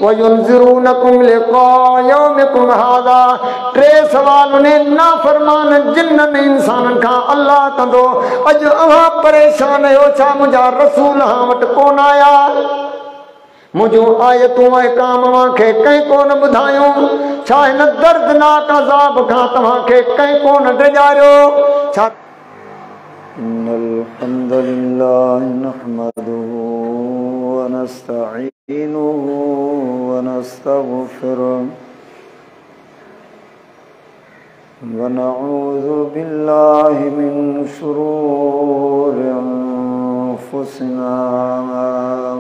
वयुनज़िरूनकुम लिक़ा यौमिकुम हाज़ा। टे सवाल ने ना फरमान जिन्न ने इंसान खां अल्लाह कंदो। अज अवां परेशान हो छा मुंहिंजा रसूल हां वटि कोन आया, मुझो आयतूं अहकाम खे कंहिं कोन ॿुधायूं, छा हिन दर्दनाक अज़ाब खां तव्हांखे कंहिं कोन डिॼारियो। छा इन्नल हम्दुलिल्लाह नहमदुहु व नस्तईनुहु व नस्तगफिरुह व नऊज़ु बिल्लाहि मिन शुरूरि अनफुसिना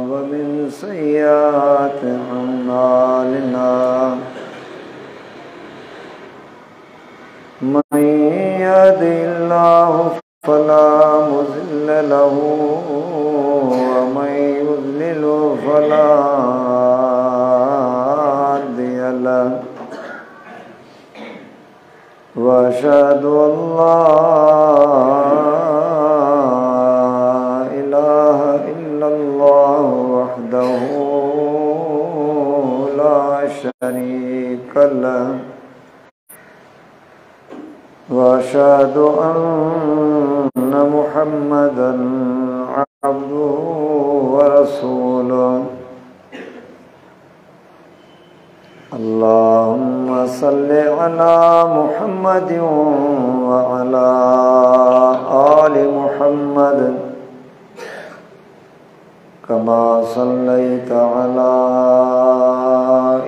व मिन सय्यिआति अअमालिना। मन यहदिहिल्लाहु फला मुज़िल्ल लहु व मन युज़्लिलहु फला हादिय लहु। व अशहदु अल्ला इलाहा इल्लल्लाह वहदहु ला शरीक लहु व अशहदु अन्न मुहम्मदन अब्दुहु व रसूलुहु। अल्लाहुम्मा सल्लि अला मुहम्मदिन व अला आलि मुहम्मद कमा सल्लैता अला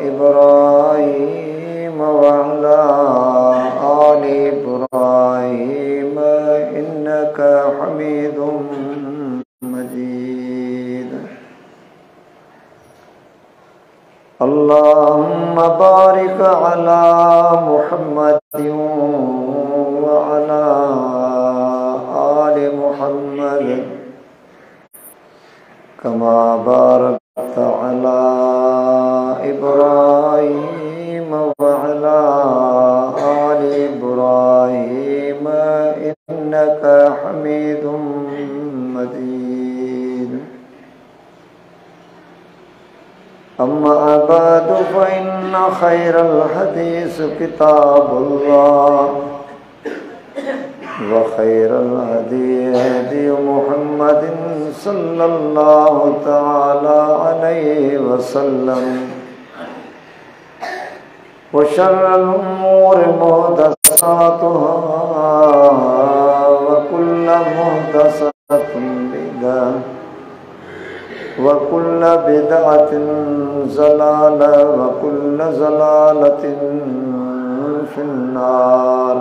इब्राहीम व अला आलि इब्राहीम इन्नका हमीदुम मजीद। अल्लाहुम्मा बारिक अला मुहम्मदिन व अला आलि मुहम्मद कमा बारकता अला इब्राहीम व अला आलि इब्राहीम इन्नका हमीदुम मजीद। अम्मा बअद फ़इन्न खैरल हदीस किताबुल्लाह व खैरल हदी हदी मुहम्मदिन सल्लल्लाहु तआला अलैहि वसल्लम व शर्रल उमूरि मुहदसातुहा व कुल्लु मुहदसतिन बिदअह व कुल्लु बिदअतिन ज़लाला व कुल्लु ज़लालतिन फिन्नार।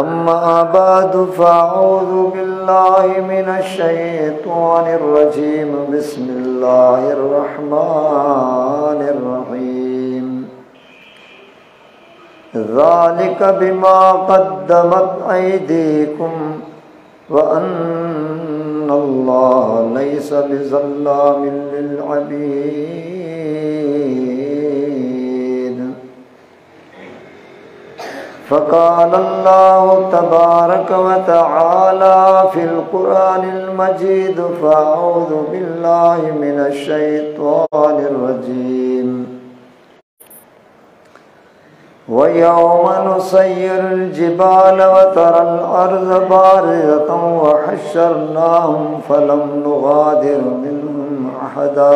अम्मा बअदु फ़अऊज़ु बिल्लाहि मिनश शैतानिर रजीम। बिस्मिल्लाहिर रहमानिर रहीम। ज़ालिक बिमा क़द्दमत अयदीकुम व अन्नल्लाह लैसा बिज़ल्लामिन लिल अबीद। फ़क़ाल अल्लाहु तबारक व तआला फ़िल क़ुरआनिल मजीद फ़अऊज़ु बिल्लाहि मिनश शैतानिर रजीम। व यौम नुसय्यिरुल जिबाल व तरल अर्ज़ बारिज़तन व हश्शरनाहुम फलम नुग़ादिर मिनहुम अहदा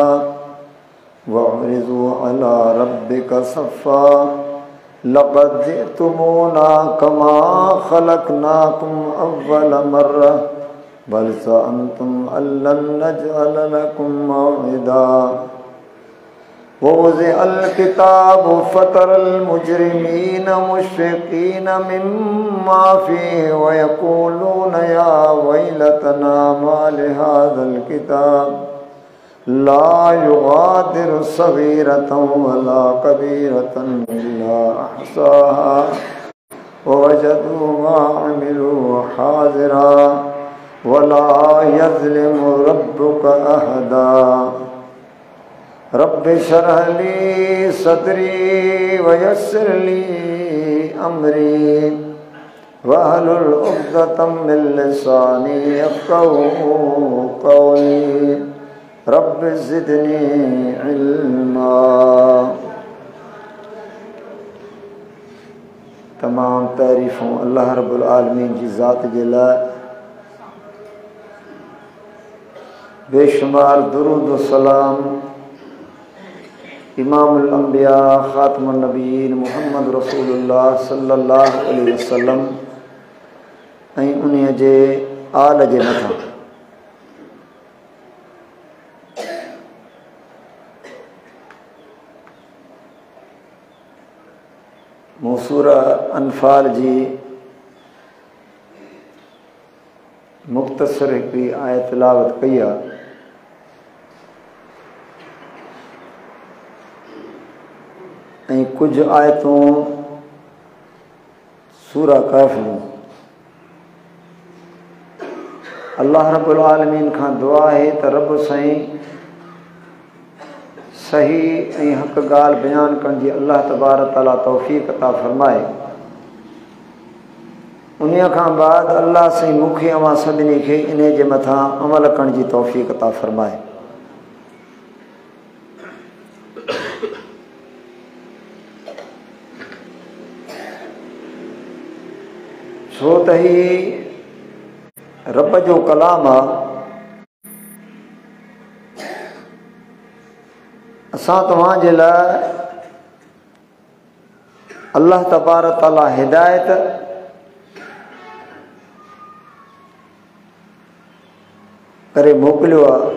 व उरिज़ू अला रब्बिका सफ़्फ़ा लक़द जि'तुमूना कमा ख़लक़नाकुम अव्वल मर्रा बल ज़अमतुम अल्लन नजअल लकुम मौइदा। ववुज़िअल किताबु फ़तरल मुजरिमीन मुश्फ़िक़ीन मिम्मा फ़ीहि व यक़ूलून या वैलतना मा लिहाज़ल किताब ला युग़ादिरु सग़ीरतन वला कबीरतन इल्ला अहसाहा व वजदू मा अमिलू हाज़िरा वला यज़लिमु रब्बुका अहदा। रब्बि शरह ली सदरी व यस्सिर ली अमरी वहलुल उक़दतम मिन लिसानी यफ़क़हू क़ौली। रब्बि ज़िदनी इल्मा। तमाम तारीफ़ूं अल्लाह रब्बुल आलमीन जी ज़ात जे लाइ। बेशुमार दुरूद व सलाम इमामुल अंबिया ख़ातमुन नबीयीन मुहम्मद रसूलुल्लाह सल्लल्लाहु अलैहि वसल्लम ऐं उन्हीअ जे आल जे मथां। मूं सूरह अनफाल जी मुख़्तसर हिकिड़ी आयत तिलावत कई आहे। ऐं कुझु आयतूं सूरह कहफ़ जूं। अल्लाह रब्बुल आलमीन खां दुआ आहे त रब साईं सही ऐं हक़ ॻाल्हि बयान करण जी अल्लाह तबारक ताला तौफ़ीक़ अता फ़रमाए। उन्हीअ खां बाद अल्लाह साईं मूंखे अवां सभिनी खे इन जे मथां अमल करण जी तौफ़ीक़ अता फ़रमाए। छो त ही रब जो कलाम आहे। असां तव्हां जे लाइ अल्लाह तबारक ताला हिदायत करे मोकिलियो आहे।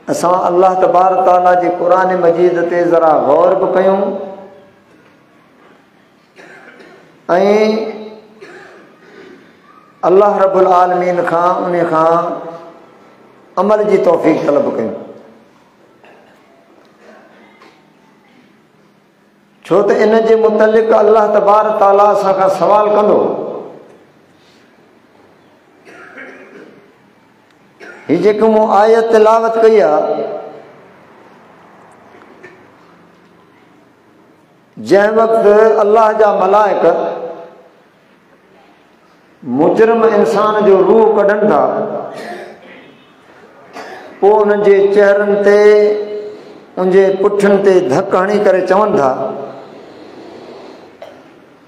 असां अल्लाह तबारक ताला जे क़ुरान मजीद ते ज़रा गौर बि कयूं ऐं अल्लाह रब्बुल आलमीन खां उन खां अमल जी तौफ़ीक़ तलब कयूं। छो त इन जे मुतलिक़ अल्लाह तबारक ताला असां खां सवाल कंदो। ही जेकी मूं आयत तिलावत कई आहे, जंहिं वक़्तु अल्लाह जा मलाइक मुजरिम इंसान जो रूह कढनि था, पोइ उन्हनि जे चेहरनि ते उनजे पुठियुनि ते धक हणी करे चवनि था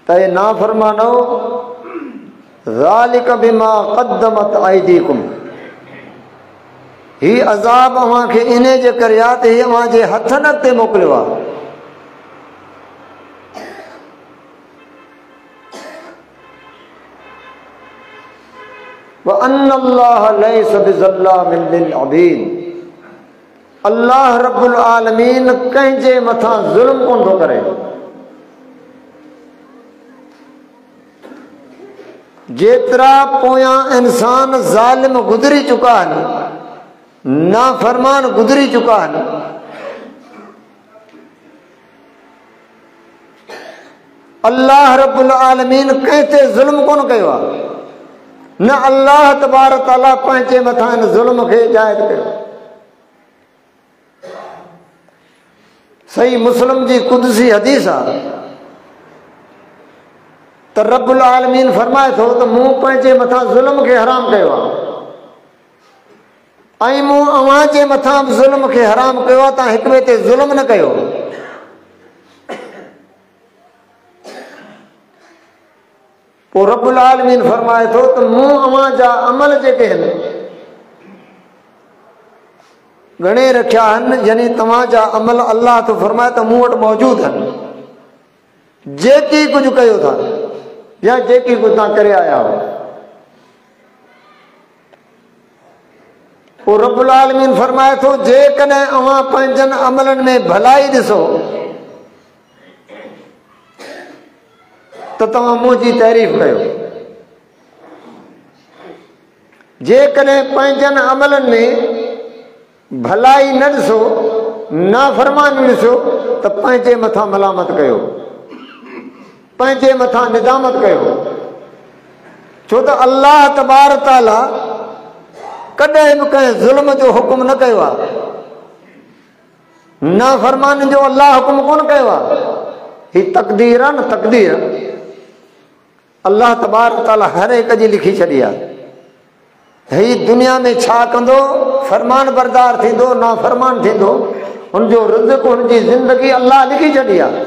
त हे नाफ़रमानो ज़ालिक बिमा क़द्दमत अयदीकुम, ही अज़ाब अव्हां खे इन जे करे आहे त ही अव्हां जे हथनि ते मोकिलियो आहे। वअन्नल्लाह लैस बिज़ल्लामिन लिल अबीद, अल्लाह रब्बुल आलमीन कंहिंजे मथां ज़ुल्म कोन थो करे। जेतिरा पोयां इंसान ज़ालिम गुज़री चुका आहिनि, नाफ़रमान गुज़री चुका आहिनि, अल्लाह रब्बुल आलमीन कंहिं ते ज़ुल्म कोन कयो आहे। न अल्लाह तबारक ताला पंहिंजे मथां इन ज़ुल्म खे जाइज़ कयो। सही मुस्लिम जी कुदसी हदीस आहे त रब्बुल आलमीन फरमाए थो त मूं पंहिंजे मथां ज़ुल्म खे हराम कयो आहे ऐं मूं अव्हां जे मथां बि ज़ुल्म खे हराम कयो आहे। तव्हां हिक ॿिए ते ज़ुल्म न कयो। पोइ रब्बुल आलमीन फरमाए थो त मूं अव्हां जा अमल जेके आहिनि ॻणे रखिया आहिनि, यानी तव्हांजा अमल अल्लाह तो फरमाए त मूं वटि मौजूदु आहिनि। जेकी कुझु कयो था या जेकी कुझु तव्हां करे आया हो, पोइ रब्बुल आलमीन फरमाए थो जेकॾहिं अव्हां पंहिंजनि अमलनि में भलाई ॾिसो त तव्हां मुंहिंजी तारीफ़ कयो। जेकॾहिं पंहिंजनि अमलनि में भलाई न ॾिसो, नाफ़रमानी ॾिसो, त पंहिंजे मथां मलामत कयो, पंहिंजे मथां निदामत कयो। छो त अल्लाह तबारक ताला कॾहिं बि कंहिं ज़ुल्म जो हुकुम न कयो आहे, नाफ़रमानी जो अल्लाह हुकुम कोन कयो आहे। ही तक़दीर आहे न, तक़दीर अल्लाह तबारक ताला हर हिक जी लिखी छॾी आहे। ही दुनिया में छा कंदो, फरमान बरदार थींदो, नाफ़रमान थींदो, उनजो रिज़्क़ उनजी ज़िंदगी अल्लाह लिखी छॾी आहे।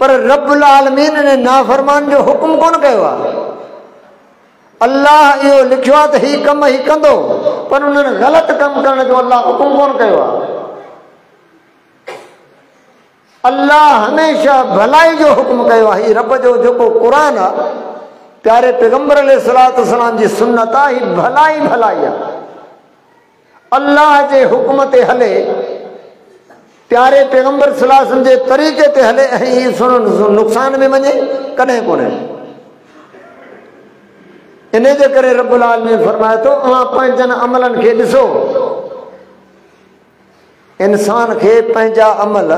पर रब्बुल आलमीन ने नाफ़रमान जो हुकुम कोन कयो आहे। अल्लाह इहो लिखियो आहे त हीउ कमु हीउ कंदो, पर उन्हनि ग़लति कमु करण जो अल्लाह हुकुम कोन कयो आहे। अल्लाह हमेशह भलाई जो हुकुम कयो आहे। हीउ रब जो जेको क़ुरान आहे, प्यारे पैगंबर अलैहिस्सलाम जी सुन्नत आहे, हीउ भलाई भलाई आहे। अल्लाह जे हुकुम ते हले, प्यारे पैगंबर सल्लल्लाहु जे तरीक़े ते हले, ऐं हीउ नुक़सान में वञे कॾहिं कोन्हे। इन जे करे रब्बुल आलमीन फरमाए थो, अव्हां पंहिंजनि अमलनि खे ॾिसो। इंसान खे पंहिंजा अमल,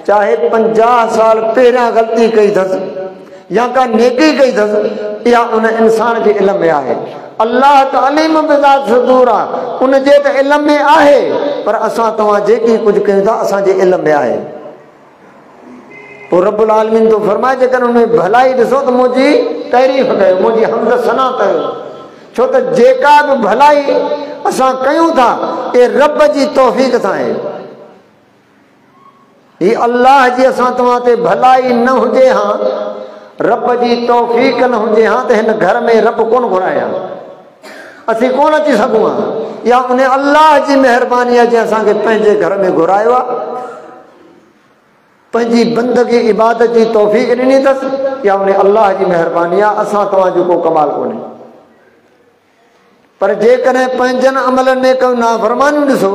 चाहे 50 साल पहिरियां ग़लती कई अथसि या का नेकी कई अथसि, इहा उन इंसान जे इल्म में आहे। अल्लाह त अलीम बिज़ात सुदूर आहे, उन जे त इल्म में आहे, पर असां तव्हां जेकी कुझु कयूं था असांजे इल्म में आहे। पोइ रब्बुल आलमीन तो फरमाए, जेकॾहिं उन भलाई ॾिसो त मुंहिंजी तारीफ़ कयो, मुंहिंजी हमद सना कयो। छो त जेका बि भलाई असां कयूं था, इहे रब जी तौफ़ीक़ सां आहे। ही अल्लाह जी असां तव्हां ते भलाई न हुजे हा, रब जी तौफ़ीक़ न हुजे हा, त हिन घर में रब कोन घुराया, असीं कोन अची सघूं हा। या उन अल्लाह जी महिरबानी आहे जंहिं असांखे पंहिंजे घर में घुरायो आहे, पंहिंजी बंदगी इबादत जी तौफ़ीक़ ॾिनी अथसि, या उन अल्लाह जी महिरबानी आहे, असां तव्हांजो को कमाल कोन्हे। पर जेकॾहिं पंहिंजनि अमलनि में को नाफ़रमानियूं ॾिसो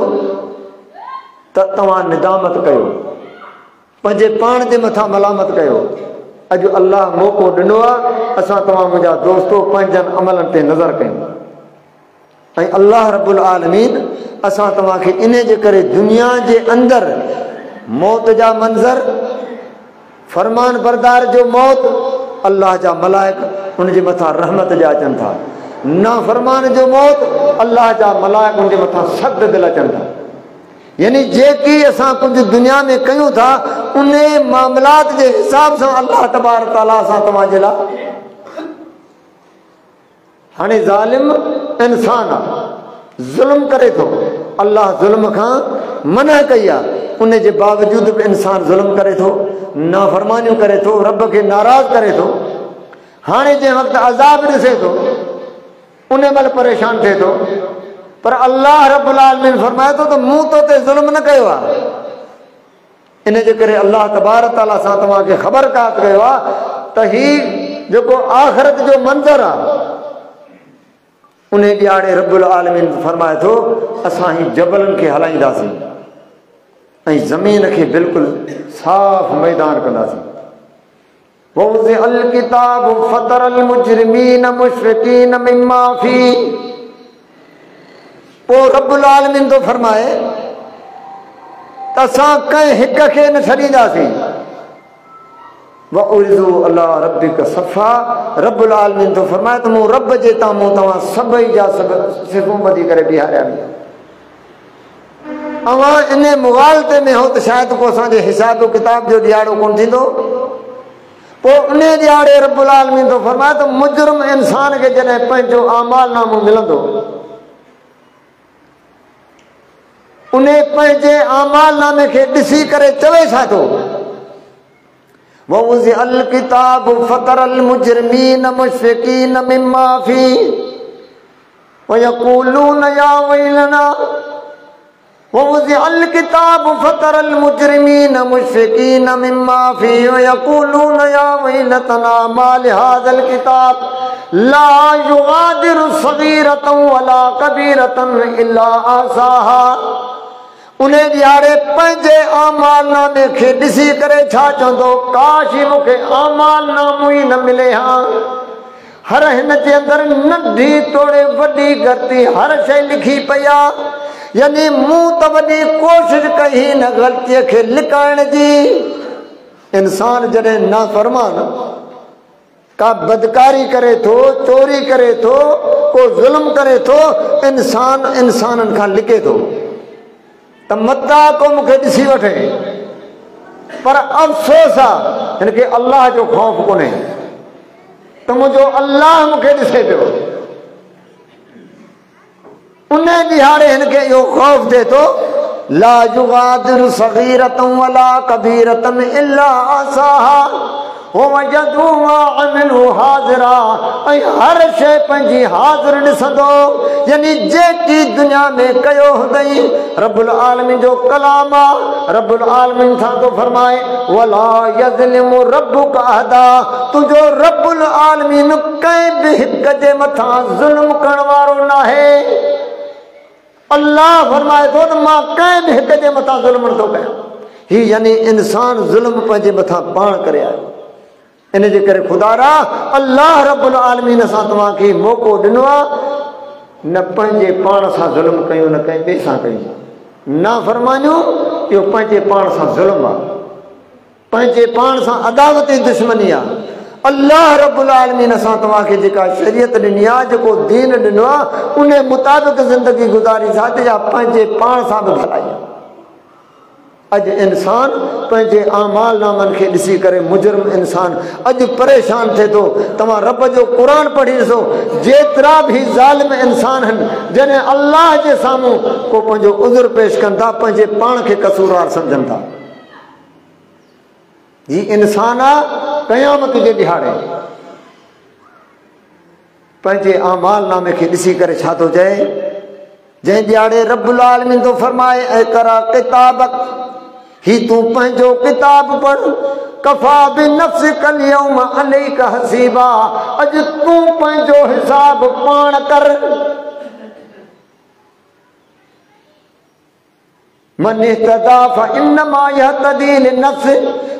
त तव्हां निदामत कयो, पंहिंजे पाण जे मथां मलामत कयो। अॼु अल्लाह मौक़ो ॾिनो आहे, असां तव्हां मुंहिंजा दोस्तो पंहिंजनि अमलनि ते नज़र कयूं। ऐं अल्लाह रब्बुल आलमीन असां तव्हांखे इन जे करे दुनिया जे अंदरि मौत जा मंज़र, फरमान बरदार जो मौत, अल्लाह जा मलाइक उन जे मथां रहमत जा अचनि था। नाफ़रमान जो मौत, अल्लाह जा मलाइक उन जे मथां सख़्त दिलि अचनि था। यानी जेकी असां कुझु दुनिया में कयूं था, उन मामलात जे हिसाब सां अल्लाह तबारक तआला असां तव्हांजे लाइ। हाणे ज़ालिम इंसान आहे, ज़ुल्म करे थो, अल्लाह ज़ुल्म खां मना कई आहे, उन जे बावजूद बि इंसान ज़ुल्म करे थो, नाफ़रमानियूं करे थो, रब खे नाराज़ करे थो। हाणे जंहिं वक़्तु अज़ाब ॾिसे थो, उन महिल परेशान थिए थो, पर अल्लाह रब्बुल आलमीन फरमाए थो त मूं तो ते ज़ुल्म न कयो आहे। इन जे करे अल्लाह तबारक तआला सां तव्हांखे ख़बरदार कयो आहे त हीउ जेको आख़िरत जो मंज़र आहे, उन ॾियारे रब्बुल आलमीन फरमाए थो, असां ही जबलनि खे हलाईंदासीं ऐं ज़मीन खे बिल्कुलु साफ़ मैदान कंदासीं। वज़अल किताब फतरल मुजरिमीन मुशफिकीन मिम्मा फी। पोइ रब्बुल आलमीन तो फरमाए त असां कंहिं हिक खे न छॾींदासीं। वउरिज़ू अला रब्बिक सफ़ा। रब्बुल आलमीन तो फरमाए त मूं रब जे तां मूं तव्हां सभई जा सभु सिफ़ूं ॿधी करे बीहारिया। अवां इन मुग़ालते में हो त शायदि को असांजे हिसाब किताब जो ॾियारो कोन थींदो। पोइ उन ॾियारे रब्बुल आलमीन तो फरमाए त मुजरिम इंसान खे जॾहिं पंहिंजो आमाल नामो मिलंदो, उन पंहिंजे आमाल नामे खे ॾिसी करे चवे छा थो, वउज़िअल किताब फतरल मुजरिमीन मुशफिकीन मिम्मा फी वयक़ूलून या वैलना। वउज़िअल किताब फतरल मुजरिमीन मुशफिकीन मिम्मा फी वयक़ूलून या वैलतना मा लिहाज़ल किताब ला युगादिरु सगीरतन वला कबीरतन इल्ला आसाहा। उन ॾियारे पंहिंजे आमाल नामे खे ॾिसी करे छा चवंदो, काश ई मूंखे आमाल नामो ई न मिले हा। हर हिन जे अंदरि नंढी तोड़े वॾी ग़लती हर शइ लिखी पई आहे। यानी मूं त वॾी कोशिशि कई हिन ग़लतीअ खे लिकाइण जी। इंसान जॾहिं नाफ़रमान का बदकारी करे थो, चोरी करे थो, को ज़ुल्म करे थो, इंसान इंसाननि खां लिके थो त मता को मूंखे ॾिसी वठे। पर अफ़सोस आहे हिनखे अल्लाह जो ख़ौफ़ कोन्हे त मुंहिंजो अल्लाह मूंखे ॾिसे पियो। उन ॾिहाड़े हिनखे इहो ख़ौफ़ थिए थो, ला युगादिरु सगीरतन वला कबीरतन इल्ला असाहा वजदू मा अमिलू हाज़िरा। हर शइ पंहिंजी हाज़िर ॾिसंदो, यानी जेकी दुनिया में कयो हुंदई रब्बुल आलमीन जो कलाम आहे। रब्बुल आलमीन था तो फरमाए वला यज़लिमु रब्बुका अहदा, तुंहिंजो रब्बुल आलमीन कंहिं बि हिक जे मथां ज़ुल्म करण वारो नाहे। अल्लाह फरमाए थो त मां कंहिं बि हिक जे मथां ज़ुल्म नथो कयां। ही यानी इंसान ज़ुल्म पंहिंजे मथां पाण करे आयो। इन जे करे खुदारा अल्लाह रब्बुल आलमीन सां तव्हांखे मौक़ो ॾिनो आहे, न पंहिंजे पाण सां ज़ुल्म कयूं न कंहिं ॿिए सां कयूं। ना फरमानियूं इहो पंहिंजे पाण सां ज़ुल्म आहे, पंहिंजे पाण सां अदावती दुश्मनी आहे। अल्लाह रब्बुल आलमीन सां तव्हांखे जेका शरीयत ॾिनी आहे, जेको दीन ॾिनो आहे, उन मुताबिक़ ज़िंदगी गुज़ारी जाते या पंहिंजे पाण सां बि भलाई आहे। अॼु इंसान पंहिंजे आमाल नामनि खे ॾिसी करे मुजरिम इंसान अॼु परेशान थिए थो। तव्हां रब जो क़ुरान पढ़ी ॾिसो, जेतिरा बि ज़ालिम इंसान आहिनि जॾहिं अल्लाह जे साम्हूं को पंहिंजो उज़ुर पेश कनि था, पंहिंजे पाण खे कसूरवार सम्झनि था। ही इंसान आहे क़यामत जे ॾिहाड़े पंहिंजे आमाल नामे खे ॾिसी करे छा थो चए, जंहिं ॾिहाड़े रब्बुल आलमीन थो फरमाए इक़रा किताबक, ही तूं पंहिंजो किताब पढ़, कफ़ा बिनफ्सिकल यौम अलैका हसीबा, अॼु तूं पंहिंजो हिसाब पाण कर। मन इहतदा फइन्नमा यहतदी लिनफ्सि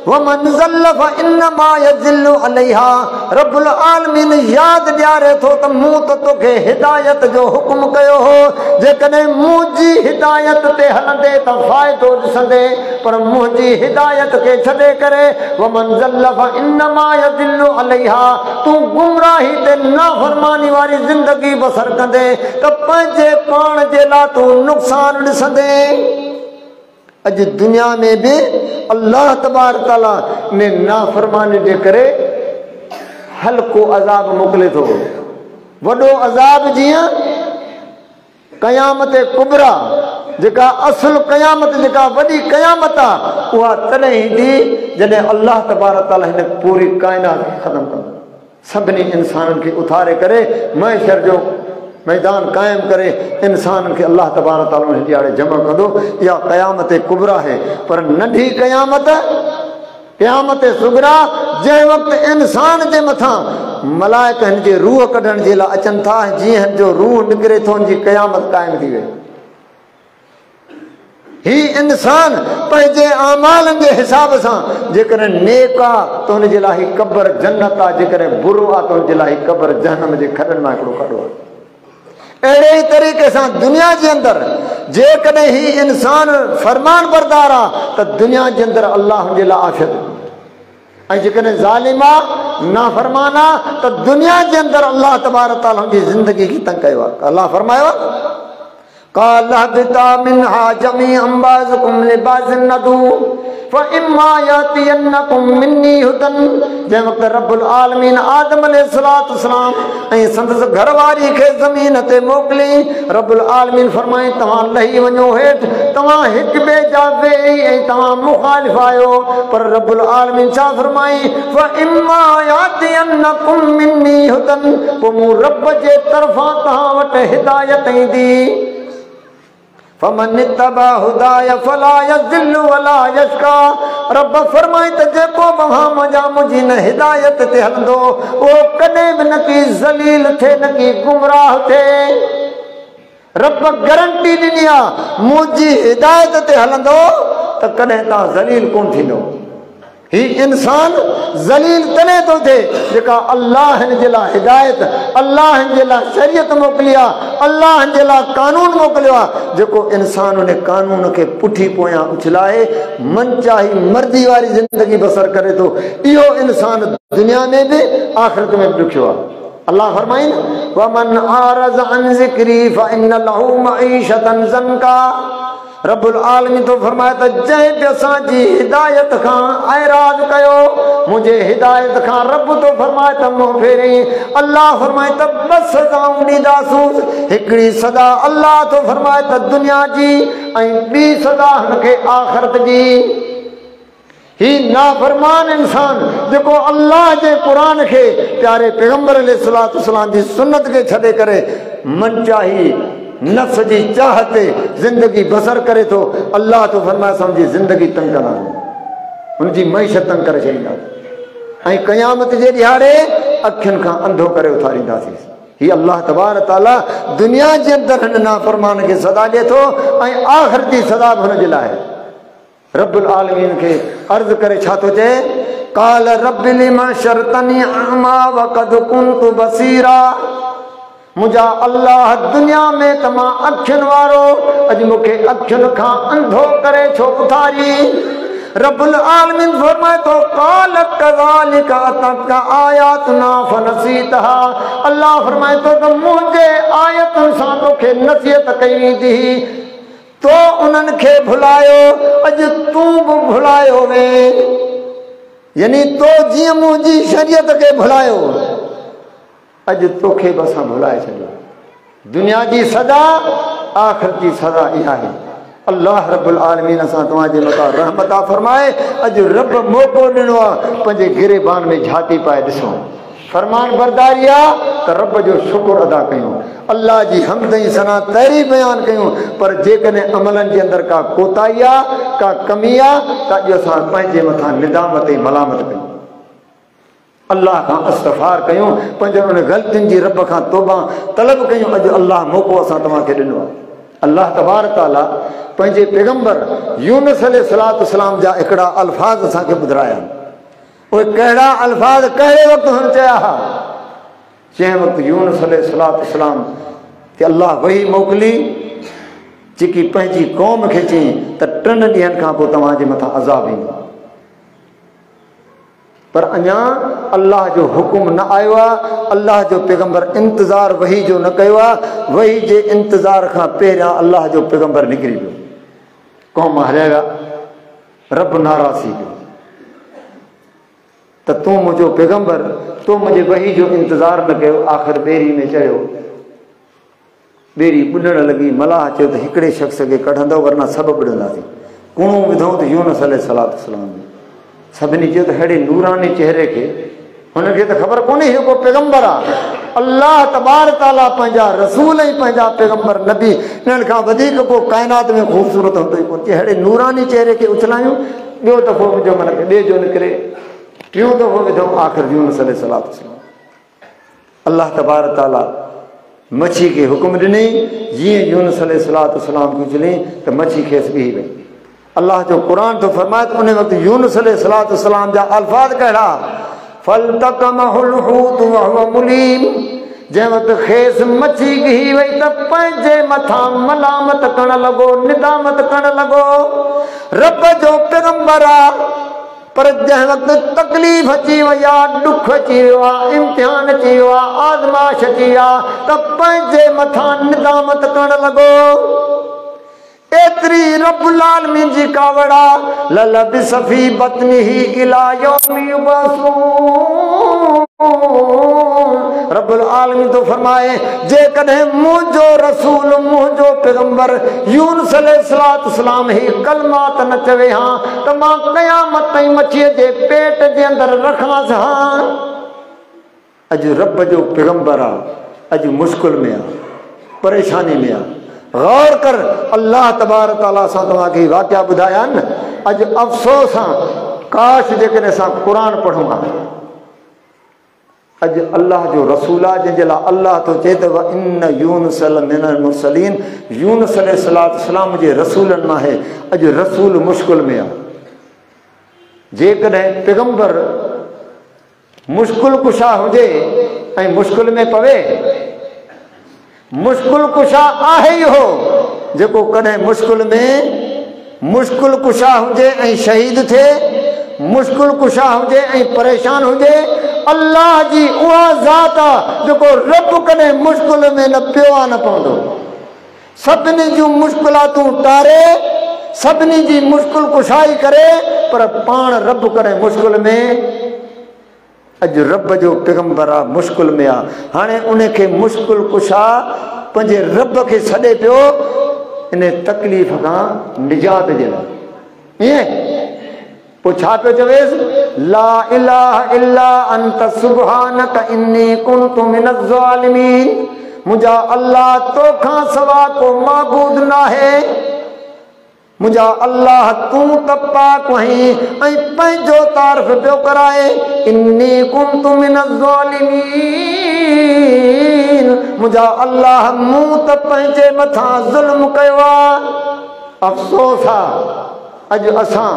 वमन ज़ल्ल फइन्नमा यज़िल्लु अलैहा। रब्बुल आलमीन यादि ॾियारे थो त मूं त तोखे हिदायत जो हुकुम कयो हो, जेकॾहिं मुंहिंजी हिदायत ते हलंदे त फ़ाइदो ॾिसंदे, पर मुंहिंजी हिदायत खे छॾे करे वमन ज़ल्ल फइन्नमा यज़िल्लु अलैहा, तूं गुमराही ते नाफ़रमानी वारी ज़िंदगी बसर कंदे त पंहिंजे पाण जे लाइ तूं नुक़सान ॾिसंदे। अॼु दुनिया में बि अल्लाह तबारक ताला ने नाफ़रमानी जे करे हल्को अज़ाब मोकिले थो। वॾो अज़ाब जीअं क़यामत कुबरा, जेका असुल क़यामत, जेका वॾी क़यामत आहे, उहा तॾहिं ईंदी जॾहिं अल्लाह तबारक ताला हिन पूरी काइनात खे ख़तमु कंदो, सभिनी इंसाननि खे उथारे करे महशर जो मैदान कायम करे इंसान खे अल्लाह तबारक ताला हिन ॾियारे जमा कंदो। इहा क़यामत कुबरा है। पर नंढी क़यामत क़यामत सुगरा, जंहिं वक़्तु इंसान जे मथां मलाइक हिन जे रूह कढण जे लाइ अचनि था, जीअं हिन जो रूह निकिरे थो, हिन जी क़यामत क़ाइम थी वई। ही इंसान पंहिंजे आमालनि जे हिसाब सां जेकॾहिं नेक आहे त हुन जे लाइ क़ब्र जन्नत आहे, जेकॾहिं बुरो आहे त हुन जे लाइ क़ब्र जहन्नम जे खॾनि मां हिकिड़ो खॾो आहे। अहिड़े ई तरीक़े सां दुनिया जे अंदरि जेकॾहिं ही इंसान फरमान बरदार आहे त दुनिया जे अंदरि अल्लाह हुनजे लाइ आफ़ियत, ऐं जेकॾहिं ज़ालिम आहे नाफ़रमान आहे त दुनिया जे अंदरि अल्लाह तबारक ताला हुनजी ज़िंदगी खे तंग कयो आहे। अल्लाह फरमायो क़ाल हबिता मिन्हा जमीअन बाज़ुकुम लिबाज़िन नदू फ़इम्मा यातियन्नकुम मिन्नी हुदन। जंहिं वक़्तु रब्बुल आलमीन आदम अलैहिस्सलाम ऐं संदसि घरवारी खे ज़मीन ते मोकिली, रब्बुल आलमीन फरमाए तव्हां लही वञो हेठि, तव्हां हिक ॿिए जा वेही ऐं तव्हां मुख़ालिफ़ आहियो। पर रब्बुल आलमीन छा फरमाई फ़इम्मा यातियन्नकुम मिन्नी हुदन, पोइ मूं रब जे तरफ़ां तव्हां वटि हिदायत ईंदी। फमन इत्तबा हुदाय फला यज़िल्लु वला यश्का। रब फरमाए त जेको मुंहिंजी न हिदायत ते हलंदो उहो कॾहिं बि न की ज़लील थिए, न की गुमराह थिए। रब गारंटी ॾिनी आहे, मुंहिंजी हिदायत ते हलंदो त कॾहिं तव्हां ज़लील कोन थींदो। ही इंसान ज़लील तॾहिं थो थिए जेका अल्लाह हिन जे लाइ हिदायत, अल्लाह हिन जे लाइ शरीयत मोकिली आहे, अल्लाह हिन जे लाइ कानून मोकिलियो आहे। जेको इंसान उन कानून खे पुठी पोयां उछलाए मनचाही मर्ज़ी वारी ज़िंदगी बसर करे थो, इहो इंसान दुनिया में बि आख़िरत में बि ॾुखियो आहे। अल्लाह फरमाईन वमन आरज़ अन ज़िक्री फ़इन्न लहू मईशतन ज़नका। रब्बुल आलमीन तो फरमाए त जंहिं बि असांजी हिदायत खां ऐराज़ कयो मुंहिंजे हिदायत खां रब तो फरमाए त मुंहुं फेरी। अल्लाह फरमाए त बस सज़ाऊं ॾींदासूं। हिकिड़ी सज़ा अल्लाह तो फरमाए त दुनिया जी ऐं ॿी सज़ा हुनखे आख़िरत जी। ही नाफरमान इंसान जेको अल्लाह जे क़ुरान खे प्यारे पैगंबर अलैहिस्सलातु वस्सलाम जी सुन्नत खे छॾे करे मनचाही नफ्स जी चाहत जिंदगी बसर करे थो, अल्लाह तो फरमाए समझी जिंदगी तंग कंदासीं, उनजी मईशत तंग करे छॾींदासीं ऐं क़यामत जे ॾियारे अखियुनि खां अंधो करे उथारींदासीं। ही अल्लाह तबारक ताला दुनिया जे अंदरि हिन नाफरमान खे सज़ा ॾिए थो ऐं आख़िर जी सज़ा बि हुनजे लाइ। रब्बुल आलमीन के अर्ज करे छा तो चए काल रब्बि लिमा शरतनी अमा वक़द कुन्तु बसीरा। मुझा अल्लाह दुनिया में तमा अखियुनि वारो अॼु मूंखे अखियुनि खां अंधो करे छो उथारी। रब्बुल आलमीन फरमाए तो काल कज़ालिका अतका आयातुना फनसीतहा। अल्लाह फरमाए तो त मुंहिंजे आयतुनि सां तोखे नसीहत कई वेंदी तो उन्हनि खे भुलायो, अॼु तूं बि भुलायो वे, यानी तो जीअं मुंहिंजी शरीयत खे भुलायो अॼु तोखे बि असां भुलाए छॾियो। दुनिया जी सज़ा आख़िरत जी सज़ा इहा आहे। अल्लाह रब्बुल आलमीन असां तव्हांजे मथां रहमत फरमाए। अॼु रब मौक़ो ॾिनो आहे पंहिंजे गिरेबान में झाती पाए ॾिसूं, फरमान बरदारी आहे त रब जो शुक्र अदा कयूं, अल्लाह जी हमद ऐं सना तारीफ़ बयान कयूं। पर जेकॾहिं अमलनि जे अंदरि का कोताही आहे का कमी आहे त अॼु असां पंहिंजे मथां निदामत ऐं मलामत कयूं, अल्लाह खां इस्तग़फ़ार कयूं, पंहिंजनि उन ग़लतियुनि जी रब खां तौबा तलब कयूं। अॼु अल्लाह मौक़ो असां तव्हांखे ॾिनो आहे। अल्लाह तबारक ताला पंहिंजे पैगंबर यूनुस अलैहिस्सलाम जा हिकिड़ा अल्फाज़ असांखे ॿुधाया। उहे कहिड़ा अल्फाज़ कहिड़े वक़्तु हुन चया हुआ? जंहिं वक़्तु यूनुस अलैहिस्सलाम खे अल्लाह वही मोकिली जेकी पंहिंजी क़ौम खे चई त 3 ॾींहंनि खां पोइ तव्हांजे मथां अज़ाब ईंदो, पर अञा अल्लाह जो हुकुम न आयो आहे। अल्लाह जो पैगंबर इंतज़ार वही जो न कयो आहे। वही जे इंतज़ार खां पहिरियां अल्लाह जो पैगंबर निकिरी वियो, क़ौम हलिया विया, रब नाराज़ थी वियो त तूं मुंहिंजो पैगंबर, तूं मुंहिंजे वही जो इंतज़ार न कयो। आख़िर ॿेड़ी में चढ़ियो, ॿेड़ी ॿुॾण लॻी। मलाह चयो त हिकिड़े शख़्स खे कढंदो वरना सभु ॿुॾंदासीं। कुणो विधऊं त यूनुस अलैहिस्सलाम सभिनी चयो त अहिड़े नूरानी चेहरे खे, हुनखे त ख़बर कोन्हे इहो को पैगंबर आहे। अल्लाह तबारक ताला पंहिंजा रसूल ऐं पंहिंजा पैगंबर नबी इन्हनि खां वधीक को काइनात में ख़ूबसूरत हूंदो ई कोन्हे। अहिड़े नूरानी चेहरे खे उछलायूं, ॿियो दफ़ो मुंहिंजो मन खे ॿिए जो निकिरे, टियों दफ़ो विधऊं, आख़िर यूनुस अलैहिस्सलाम। अल्लाह तबारक ताला मच्छी खे हुकुम ॾिनई, जीअं यूनुस अलैहिस्सलाम खे उछली त मच्छी खेसि ॿी वई। अल्लाह जो क़ुरान तो फरमाए त उन वक़्तु यूनुस अलैहिस्सलाम जा अल्फाज़ कहिड़ा फल्तक़महुल हूत वहुव मुलीम। जंहिं वक़्तु खेसि मच्छी गिही वई त पंहिंजे मथां मलामत करणु लॻो, निदामत करणु लॻो। रब जो पैगंबर आहे, पर जंहिं वक़्तु तकलीफ़ अची वई आहे, ॾुख अची वियो आहे, इम्तिहान अची वियो आहे, आज़माइश अची आहे त पंहिंजे मथां निदामत करणु लॻो। एतरी रब्बुल आलमीन जी कावड़ा ललबिस फी बतनिही इला यौमि युबअसून। रब्बुल आलमीन तो फरमाए जेकॾहिं मुंहिंजो रसूल, मुंहिंजो पैगंबर यूनुस अलैहिस्सलाम ही कलमात न चवे हां त मां क़यामत ताईं मच्छीअ जे पेट जे अंदरि रखांसि हां। अॼु रब जो पैगंबर आहे, अॼु मुश्किल में आहे, परेशानी में आहे। गौर कर, अल्लाह तबारक ताला सां तव्हांखे वाक़िया ॿुधाया आहिनि। अॼु अफ़सोस आहे, काश जेकॾहिं असां क़ुरान पढ़ूं हा। अॼु अल्लाह जो रसूल आहे जंहिंजे लाइ अल्लाह तो चए त इन यूनुस लमिनल मुरसलीन, यूनुस अलैहिस्सलाम जे रसूलनि मां आहे। अॼु रसूल मुश्किल में आहे। जेकॾहिं पैगंबर मुश्किल कुशा हुजे ऐं मुश्किल में पवे, मुश्किल कुशा आहे इहो जेको कॾहिं मुश्किल कुशा हुजे ऐं शहीद थिए, मुश्किल कुशा हुजे ऐं परेशान हुजे। अल्लाह जी उहा ज़ात आहे जेको रब कॾहिं मुश्किल में न पियो आहे, न पवंदो। सभिनी जूं मुश्किलातूं टारे सभिनी जी मुश्किल कुशाई करे पर पाण रब करे मुश्किल में। अॼु रब जो पैगंबर आहे मुश्किल में आहे, हाणे उनखे मुश्किल कुशा पंहिंजे रब खे छॾे पियो इन तकलीफ़ खां निजात जे लाइ। ईअं पोइ छा पियो चवेसि, ला इलाहा इल्ला अंत सुब्हानक इन्नी कुन्तु मिनज़ ज़ालिमीन। मुंहिंजा अल्लाह तोखां सवा को माबूद न आहे, मुंहिंजा अल्लाह तूं त पाक वहीं ऐं पंहिंजो तारीफ़ पियो कराए। इन्नी कुन्तु मिनज़ ज़ालिमीन, मुंहिंजा अल्लाह मूं त पंहिंजे मथां ज़ुल्म कयो आहे। अफ़सोस आहे अॼु असां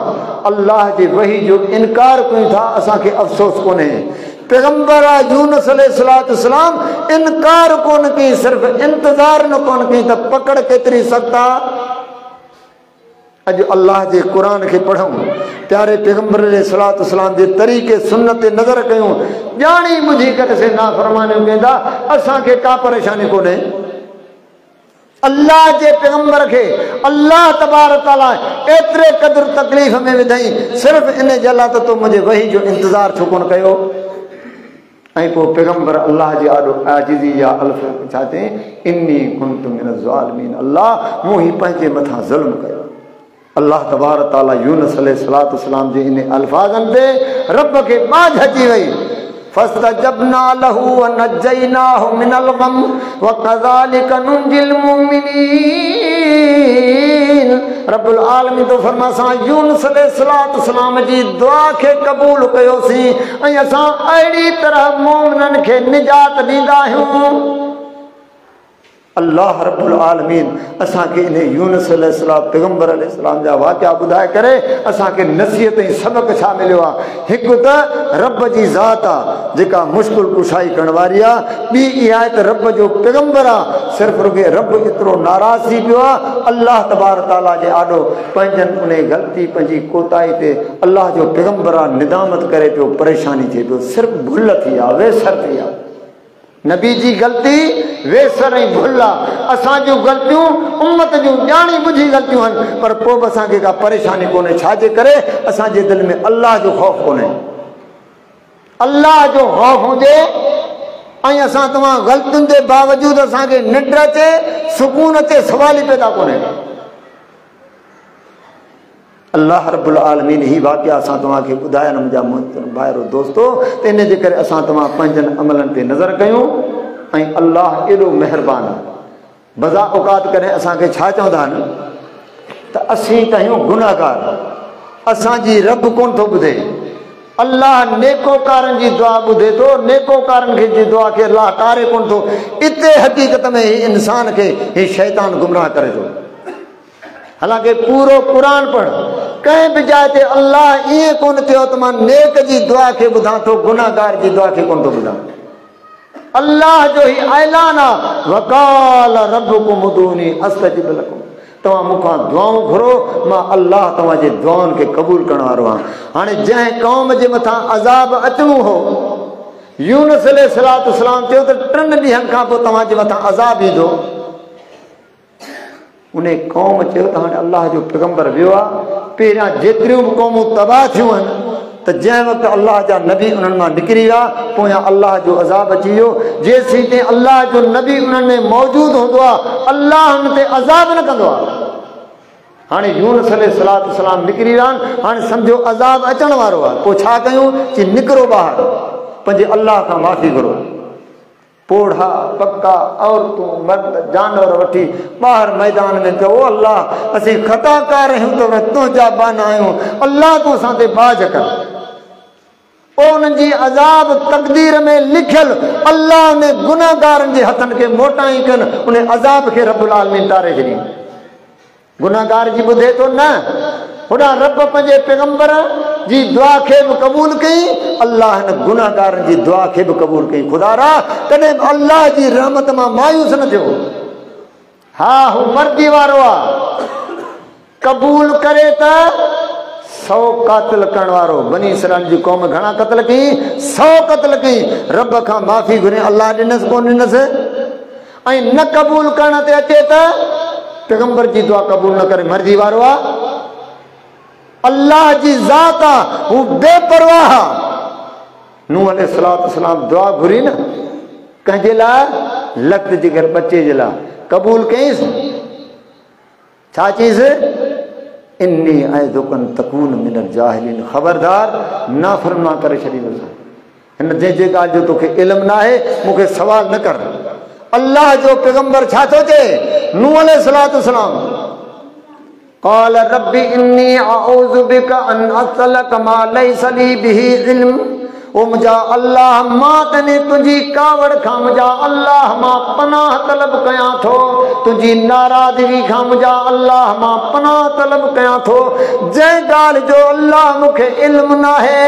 अल्लाह जी वही जो इनकार कयूं था, असांखे अफ़सोस कोन्हे। पैगंबर यूनुस अलैहिस्सलाम इनकार कोन कई, सिर्फ़ इंतज़ार न कोन कई त पकड़ केतिरी सख़्त आहे। अॼु अल्लाह जे क़ुरान खे पढ़ूं, प्यारे पैगंबर अलैहिस्सलाम जे तरीक़े सुन्नत ते नज़र कयूं, ॼाणी मुंहिंजी करे से नाफ़रमानियूं कंदा, असांखे का परेशानी कोन्हे। अल्लाह जे पैगंबर खे अल्लाह तबारक तआला एतिरे क़दुरु तकलीफ़ में विधई, सिर्फ़ इन जे लाइ त तो मुंहिंजे वही जो इंतज़ार छो कोन कयो। ऐं पोइ पैगंबर अल्लाह जे आॾो आजिज़ी या अल्फ़ छा चई, इन्नी कुन्तु मिनज़ ज़ालिमीन, अल्लाह मूं ही पंहिंजे मथां ज़ुल्म कयो। अल्लाह तबारक तआला यूनुस अलैहिस्सलाम जे इन अल्फाज़नि ते रब खे बाझ अची वई। फस्तजबना लहू व नज्जयनाहु मिनल गम व कज़ालिक नुंजिल मुमिनीन। रब्बुल आलमीन तो फरमा असां यूनुस अलैहिस्सलाम जी दुआ खे क़बूल कयोसीं ऐं असां अहिड़ी तरह मोमिननि खे निजात ॾींदा आहियूं। अल्लाह रब्बुल आलमीन असांखे इन यूनुस अलैहिस्सलाम पैगंबर अलैहिस्सलाम जा वाक़िआ ॿुधाए करे असांखे नसीहत ऐं सबक़ छा मिलियो आहे। हिकु त रब जी ज़ात आहे जेका मुश्किल कुशाई करण वारी आहे, ॿी इहा आहे त रब जो पैगंबर आहे, सिर्फ़ु रुॻे रब एतिरो नाराज़ थी पियो आहे अल्लाह तबारक तआला जे आॾो पंहिंजनि उन ग़लती पंहिंजी कोताही ते अल्लाह जो पैगंबर आहे निदामत करे पियो, परेशानी थिए पियो, सिर्फ़ु भुल थी आहे, वेसर थी आहे। नबी जी ग़लती वेसर ऐं भुल आहे, असां जूं ग़लतियूं उम्मत जूं ॼाणी बुझी ग़लतियूं आहिनि, पर पोइ बि असांखे का परेशानी कोन्हे। छाजे करे असांजे दिलि में अल्लाह जो ख़ौफ़ कोन्हे। अल्लाह जो ख़ौफ़ हुजे ऐं असां तव्हां ग़लतियुनि जे बावजूदि असांखे निंड अचे, सुकून अचे, सवाल ई पैदा कोन्हे। अल्लाह रब्बुल आलमीन ही वाक़िआ असां तव्हांखे ॿुधाया न मुंहिंजा मोहतरम भाइरो दोस्तो, त इन जे करे असां तव्हां पंहिंजनि अमलनि ते नज़र कयूं ऐं अल्लाह एॾो महिरबान आहे। बज़ा औक़ात कॾहिं असांखे छा चवंदा आहिनि त असीं त आहियूं गुनाहगार, असांजी रब कोन थो ॿुधे। अल्लाह नेकोकारनि जी दुआ ॿुधे थो, नेकोकारनि खे जी दुआ खे अल्लाह टारे कोन थो। इते हक़ीक़त में ही इंसान खे ही शैतान गुमराह करे थो। हालांकि पूरो क़ुरान पढ़, कंहिं बि जाइ ते अल्लाह ईअं कोन चयो त मां नेक जी दुआ खे ॿुधां थो, गुनाहगार जी दुआ खे कोन थो ॿुधां। अल्लाह जो ही ऐलान आहे, वक़ाल रब्बुकुम उदूनी अस्तजिब लकुम, तव्हां मूंखां दुआऊं घुरो, मां अल्लाह तव्हांजे दुआउनि खे क़बूल करण वारो आहियां। हाणे जंहिं क़ौम जे मथां अज़ाब अचणो हो, यूनुस अलैहिस्सलाम चयो त 3 ॾींहंनि खां पोइ तव्हांजे मथां अज़ाब ईंदो। उन क़ौम चयो त हाणे अल्लाह जो पैगंबर वियो आहे, पहिरियां जेतिरियूं बि क़ौमूं तबाह थियूं आहिनि त जंहिं वक़्तु अल्लाह जा नबी उन्हनि मां निकिरी विया, पोयां अल्लाह जो अज़ाब अची वियो। जेसीं ताईं अल्लाह जो नबी उन्हनि में मौजूदु हूंदो आहे, अल्लाह हुन ते अज़ाब न कंदो आहे। हाणे यूनुस अलैहिस्सलाम निकिरी विया आहिनि, हाणे सम्झो अज़ाब अचण वारो आहे। पोइ छा कयूं, कि निकिरो ॿाहिरि, पंहिंजे अल्लाह खां माफ़ी घुरो। पोढ़ा पक्का औरतूं मर्द जानवर वठी ॿाहिरि मैदान में चओ, अल्लाह असीं ख़ताकार आहियूं त तुंहिंजा बाना आहियूं, अल्लाह तूं असां ते बाज कर। पोइ उन्हनि जी अज़ाब तक़दीर में लिखियल अल्लाह उन गुनाहगारनि जे हथनि खे मोटाई कनि, उन अज़ाब खे रब्बुल आलमीन तारे छॾी। गुनाहगार जी ॿुधे थो न, होॾां रब पंहिंजे पैगंबर जी दुआ खे बि क़बूल कई, अल्लाह हिन गुनाहगारनि जी दुआ खे बि क़बूल कई। ख़ुदा रा कॾहिं अल्लाह जी रहमत मां मायूस न थियो। हा हू मर्दी वारो आहे, क़बूल करे त 100 क़ातिल करण वारो। बनी इसराइल जी क़ौम घणा क़त्ल कई, 100 क़त्ल कई। रब खां माफ़ी घुरे, अल्लाह ॾिनसि कोन ॾिनसि। ऐं न क़बूल करण ते अचे त पैगंबर जी दुआ क़बूल न करे, मर्जी वारो आहे। अल्लाह जी ज़ात आ, वो बेपरवाह। नूह अलैहिस्सलाम दुआ घुरी न कंहिंजे लाइ, लत जिगर बच्चे जे लाइ, क़बूल कईंसि। छा चईंसि? इन्नी अइज़ुकन तकून मिनल जाहिलीन, ख़बरदार नाफ़रमा करे छॾींदुसि। हिन जंहिं ॻाल्हि जो तोखे इल्मु न आहे मूंखे सवाल न कर। अल्लाह जो पैगंबर छा थो चए? नूह अलैहिस्सलाम क़ाल रब्बी इन्नी अऊज़ु बिका अन असअलक मा लैसा ली बिही इल्म। ओ मुंहिंजा अल्लाह, मां तने तुंहिंजी कावड़ खां, मुंहिंजा अल्लाह मां पनाह तलब कयां थो, तुंहिंजी नाराज़गी खां मुंहिंजा अल्लाह मां पनाह तलब कयां थो, जंहिं ॻाल्हि जो अल्लाह मूंखे इल्मु न आहे।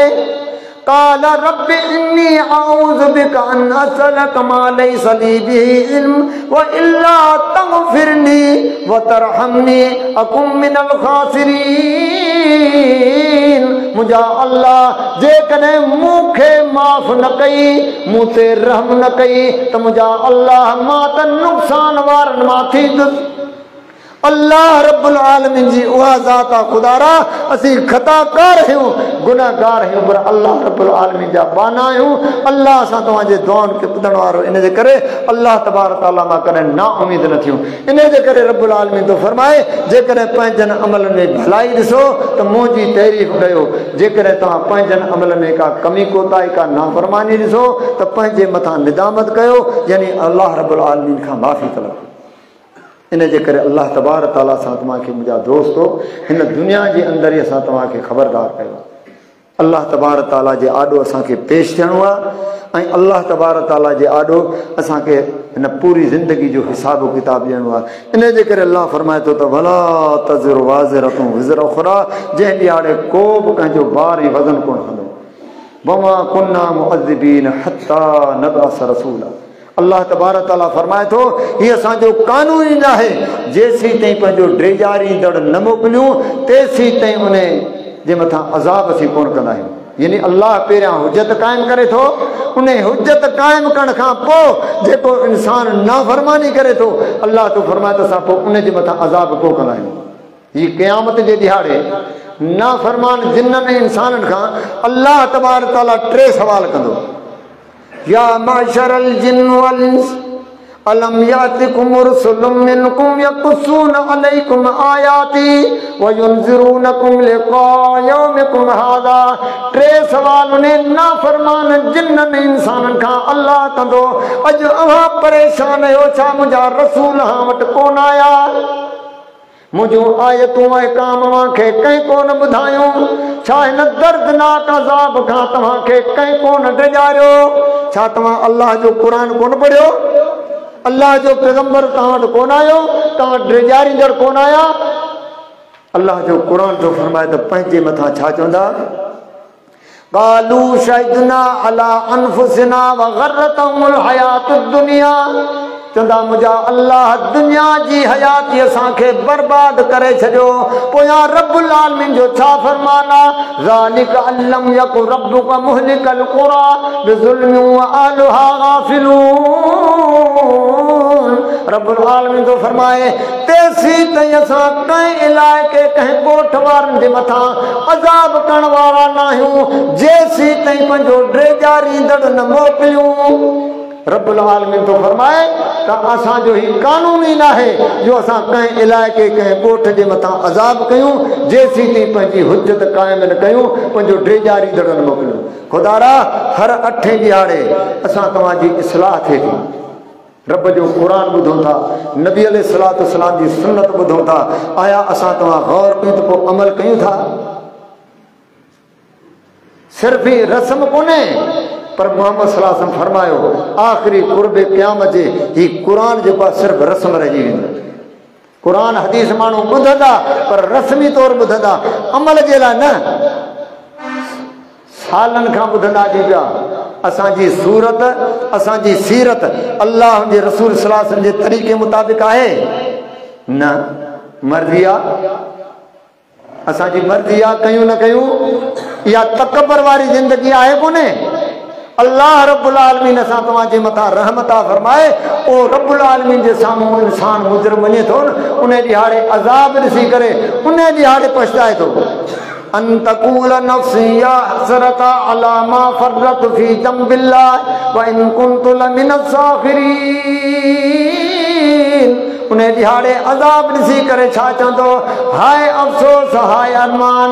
قال رب إني أعوذ بك أن أسألك ما ليس لي به علم وإلا تغفرني وترحمني أكن من الخاسرين। मुंहिंजा अल्लाह जेकॾहिं मूंखे माफ़ न कई, मूं ते रहम न कई त मुंहिंजा अल्लाह मां त नुक़सान वारनि मां थींदुसि। अल्लाह रब्बुल आलमीन जी उहा ज़ात आहे। ख़ुदारा असीं ख़ताकार आहियूं, गुनाहगार आहियूं, पर अल्लाह रब्बुल आलमीन जा बाना आहियूं। अल्लाह सां तव्हांजे दुआउनि खे ॿुधण वारो, इन जे करे अल्लाह तबारक ताला मां कॾहिं ना उमीद न थियूं। इन जे करे रब्बुल आलमीन थो फरमाए, जेकॾहिं पंहिंजनि अमलनि में भलाई ॾिसो त मुंहिंजी तारीफ़ कयो, जेकॾहिं तव्हां पंहिंजनि अमलनि में का कमी कोताही, का नाफ़रमानी ॾिसो त पंहिंजे मथां निदामत कयो, यानी अल्लाह रब्बुल आलमीन खां माफ़ी तलब। इन जे करे अल्लाह तबारक ताला सां तव्हांखे मुंहिंजा दोस्तो हिन दुनिया जे अंदरि ई असां तव्हांखे ख़बरदार कयो। अल्लाह तबारक ताला जे आॾो असांखे पेश थियणो आहे ऐं अल्लाह तबारक ताला जे आॾो असांखे हिन पूरी ज़िंदगी जो हिसाब किताब ॾियणो आहे। इन जे करे अल्लाह फरमाए थो त भला तज़िरु वाज़िरतुं विज़रा उख़रा, जंहिं ॾियारे को बि कंहिंजो भार ऐं वज़न कोन खणंदो। वमा कुन्ना मुअज़्ज़िबीन हत्ता नबअस रसूला। अल्लाह तबारक ताला फरमाए थो, हीअ असांजो कानून ई न आहे, जेसीं ताईं पंहिंजो ड्रेजारींदड़ न मोकिलियूं तेसीं ताईं उन जे मथां अज़ाब असीं कोन कंदा आहियूं। यानी अल्लाह पहिरियां हुजत क़ाइमु करे थो, उन हुजत क़ाइमु करण खां पोइ जेको इंसान नाफ़रमानी करे थो, अल्लाह तो फरमाए थो असां पोइ उन जे मथां अज़ाब को कंदा आहियूं। हीअ क़यामत जे ॾिहाड़े नाफ़रमान जिन्ननि ऐं इंसाननि खां अल्लाह तबारक ताला 3 सवाल कंदो। या माशरल जिन्न वल इंस अलम यातिकुम रुसुलुम मिनकुम यक़ुसून अलैकुम आयाती व युनज़िरूनकुम लिक़ा यौमिकुम हाज़ा। 3 सवाल उन नाफ़रमान जिन्ननि इंसाननि खां अल्लाह कंदो। अॼु अव्हां परेशान आहियो छा मुंहिंजा रसूल हां वटि कोन आया? मुंहिंजूं आयतूं अहकाम खे कंहिं कोन ॿुधायूं? छा हिन दर्दनाक अज़ाब खां तव्हांखे कंहिं कोन डिॼारियो? छा तव्हां अल्लाह जो क़ुरान कोन पढ़ियो? अल्लाह जो पैगंबर तव्हां वटि कोन आयो? तव्हां डिॼारींदड़ कोन आया? अल्लाह जो क़ुरान जो फरमाए त पंहिंजे मथां छा चवंदा? क़ालू शहिदना अला अनफुसिना व ग़र्रतहुमुल हयातुद दुनिया। चवंदा मुंहिंजा अल्लाह दुनिया जी हयाती असांखे बर्बाद करे छॾियो। पोयां रब्बुल आलमीन जो छा फरमान आहे? ज़ालिक अल्लम यकु रब्बुका मुहलिकल क़ुरा बिज़ुल्मिन व अहलुहा गाफ़िलून। रब्बुल आलमीन जो फरमाए तेसीं ताईं असां कंहिं इलाइक़े कंहिं ॻोठ वारनि जे मथां अज़ाब करण वारा न आहियूं जेसीं ताईं पंहिंजो ड्रेजारींदड़ न मोकिलियूं। रब्बुल आलमीन तो फरमाए त असांजो ही कानून ई न आहे जो असां कंहिं इलाइक़े कंहिं ॻोठ जे मथां अज़ाब कयूं जेसीं ताईं पंहिंजी हुजत क़ाइमु न कयूं, पंहिंजो ड्रेजारींदड़ न मोकिलियूं। ख़ुदारा हर 8 ॾियारे असां तव्हांजी इस्लाह थिए थी। रब जो क़ुरान ॿुधूं था, नबी अलैहिस्सलातु वस्सलाम जी सुन्नत ॿुधूं था। आया असां तव्हां गौर कयूं त पोइ अमल कयूं था? सिर्फ़ ही रस्म कोन्हे, पर मोहम्मद सल्लल्लाहु अलैहि वसल्लम फरमायो आख़िरी क़ुर्ब क़यामत जे ही क़ुरान जेको आहे सिर्फ़ रस्म रहिजी वेंदो। क़ुरान हदीस माण्हू ॿुधंदा पर रस्मी तौर ॿुधंदा, अमल जे लाइ न। सालनि खां ॿुधंदा अची पिया असांजी सूरत, असांजी सीरत अल्लाह जे रसूल सल्लल्लाहु अलैहि वसल्लम जे तरीक़े मुताबिक़ आहे न? मर्ज़ी आहे, असांजी मर्ज़ी आहे, कयूं न कयूं। इहा तकबर वारी ज़िंदगी आहे कोन्हे। अल्लाह रब्बुल आलमीन असां तव्हांजे मथां रहमत फरमाए, ओ रब्बुल आलमीन जे साम्हूं इंसान मुजरिम वञे थो न, उन ॾिहाड़े अज़ाब ॾिसी करे उन ॾिहाड़े पछताए थो। अन तकूल नफ्सी या हसरता अला मा फर्रत फी जंबिल्लाह व इन कुन्तु लमिनस साखिरीन। उन दिहाड़े अज़ाब ॾिसी करे छा चवंदो, हाय अफ़सोस हाय अरमान,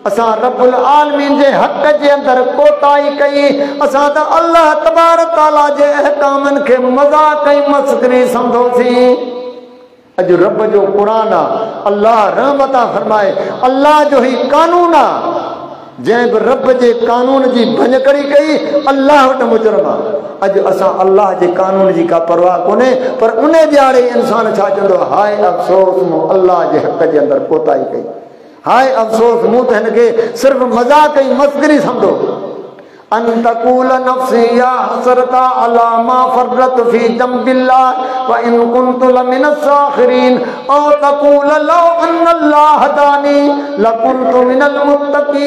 असां रब्बुल आलमीन जे हक़ जे अंदर कोताही कई, असां त अल्लाह तबारक ताला जे अहकामनि खे मज़ाक़ ऐं मस्ख़री सम्झोसीं। अॼु रब जो क़ुरान आहे, अल्लाह रहमत फरमाए, अल्लाह जो ही कानून आहे, जंहिं बि रब जे कानून जी भञकड़ी कई अल्लाह वटि मुजरम आहे। अॼु असां अल्लाह जे कानून जी का परवाह कोन्हे, पर उन ॾियारे इंसान छा चवंदो, हाय अफ़सोस मूं अल्लाह जे हक़ जे अंदरि कोताही कई, हाय अफ़सोस मूं त हिनखे सिर्फ़ु मज़ाक़ ऐं मस्ख़री सम्झो। अन तकूल नफ्सी या हसरता अला मा फर्रत फी जंबिल्लाह व इन कुन्तु लमिनस साखिरीन औ तकूल लौ अन्नल्लाह हदानी लकुन्तु मिनल मुत्तकीन